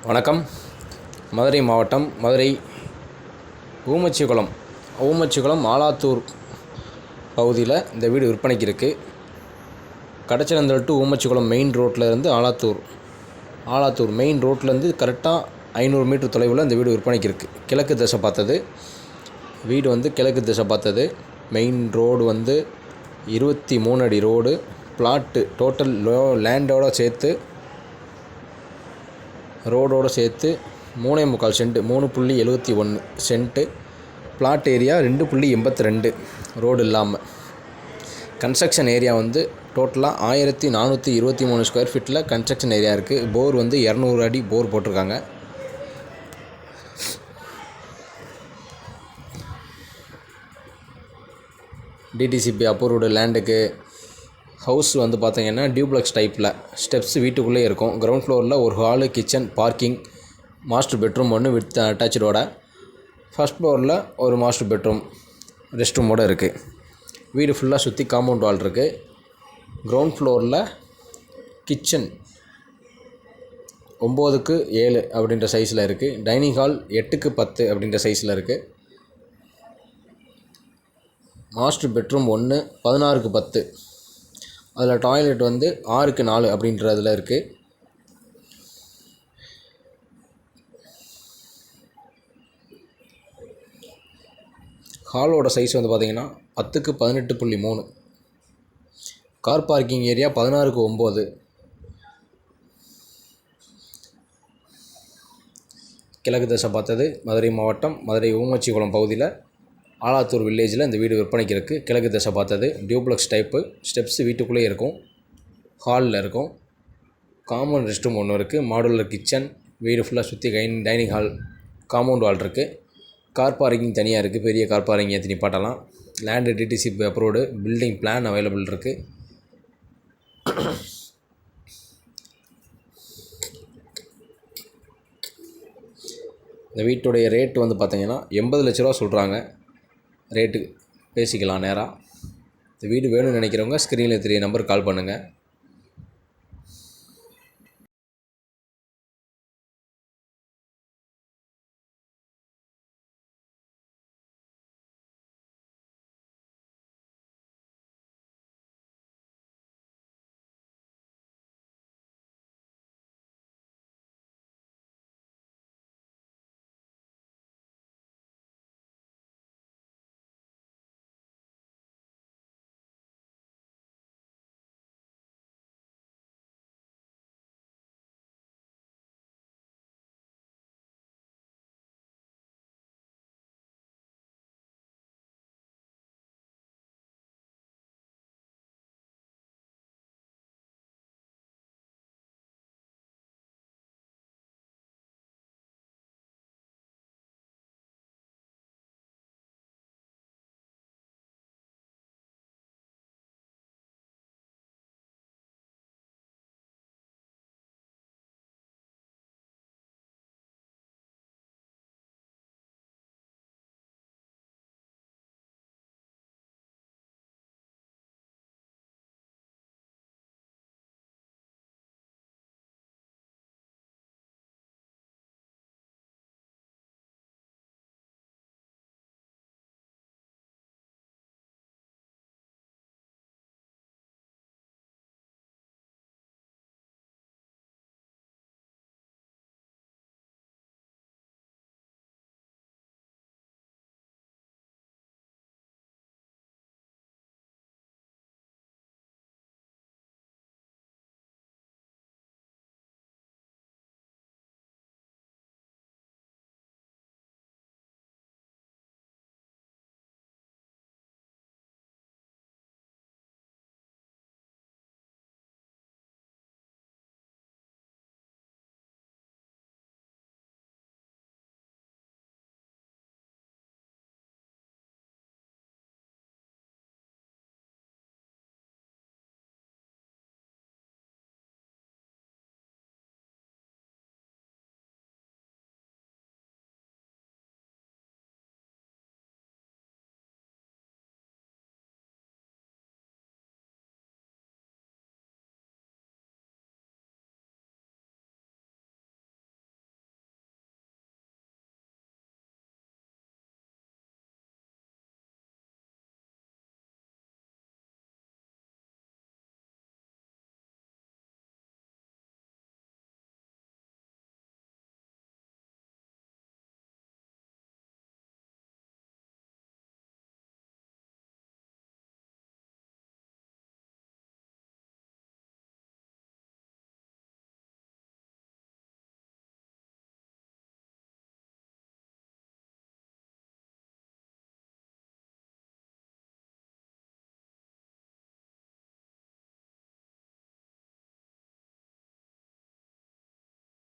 வணக்கம். மதுரை மாவட்டம் மதுரை ஊமச்சிகுளம் ஆலாத்தூர் பகுதியில் இந்த வீடு விற்பனைக்கு இருக்குது. கடச்சனந்தல் டு ஊமச்சிகுளம் மெயின் ரோட்டில் இருந்து ஆலாத்தூர் மெயின் ரோட்லேருந்து கரெக்டாக 500 மீட்டர் தொலைவில் இந்த வீடு விற்பனைக்கு இருக்குது. கிழக்கு திசை பார்த்தது வீடு கிழக்கு திசை பார்த்தது. மெயின் ரோடு 23 அடி ரோடு. பிளாட்டு டோட்டல் லேண்டோடு சேர்த்து ரோடோடு சேர்த்து 3.25 cent 3.71 cent. Plot area 2.82 road இல்லாமல். கன்ஸ்ட்ரக்ஷன் ஏரியா டோட்டலாக 1423 ஸ்கொயர் ஃபீட்டில் கன்ஸ்ட்ரக்ஷன் ஏரியா இருக்குது. போர் 200 அடி போர் போட்டிருக்காங்க. டிடிசிபி அப்ரூவ்டு லேண்டுக்கு. ஹவுஸ் பார்த்தீங்கன்னா டியூப்ளெக்ஸ் டைப்பில் ஸ்டெப்ஸ் வீட்டுக்குள்ளே இருக்கும். கிரவுண்ட் ஃப்ளோரில் ஒரு hall, kitchen, parking, master bedroom ஒன்று வித் அட்டாச்சோட. ஃபஸ்ட் ஃப்ளோரில் ஒரு மாஸ்டர் பெட்ரூம் ரெஸ்ட் ரூமோடு இருக்குது. வீடு ஃபுல்லாக சுற்றி காம்பவுண்ட் வால் இருக்குது. கிரவுண்ட் ஃப்ளோரில் கிச்சன் 9x7 அப்படின்ற சைஸில் இருக்குது. டைனிங் ஹால் 8x10 அப்படின்ற சைஸில் இருக்குது. Master bedroom 1 16x10. அதில் டாய்லெட் 6x4 அப்படின்றதில் இருக்குது. ஹாலோட சைஸ் பார்த்திங்கன்னா 10x18.3. Car parking area 16x9. கிழக்கு திசை பார்த்தது. மதுரை மாவட்டம் மதுரை ஊமச்சிகுளம் பகுதியில் ஆலாத்தூர் வில்லேஜில் இந்த வீடு விற்பனைக்கு இருக்குது. கிழக்கு திசை பார்த்தது. Duplex type. ஸ்டெப்ஸ் வீட்டுக்குள்ளே இருக்கும். ஹாலில் இருக்கும். காமன் ரெஸ்ட் ரூம் ஒன்று இருக்குது. Modular kitchen. வீடு ஃபுல்லாக சுற்றி டைனிங் ஹால், காம்பவுண்ட் வால் இருக்குது. கார் பார்க்கிங் தனியாக இருக்குது. பெரிய கார் பார்க்கிங் ஏற்றி நிப்பாட்டலாம். Land DTCP approved. Building plan available இருக்குது. இந்த வீட்டுடைய ரேட்டு பார்த்திங்கன்னா 80 லட்ச ரூபா சொல்கிறாங்க. ரேட்டு பேசிக்கலாம் நேராக. இந்த வீடு வேணும்னு நினைக்கிறவங்க ஸ்க்ரீனில் தெரிய நம்பருக்கு கால் பண்ணுங்கள்.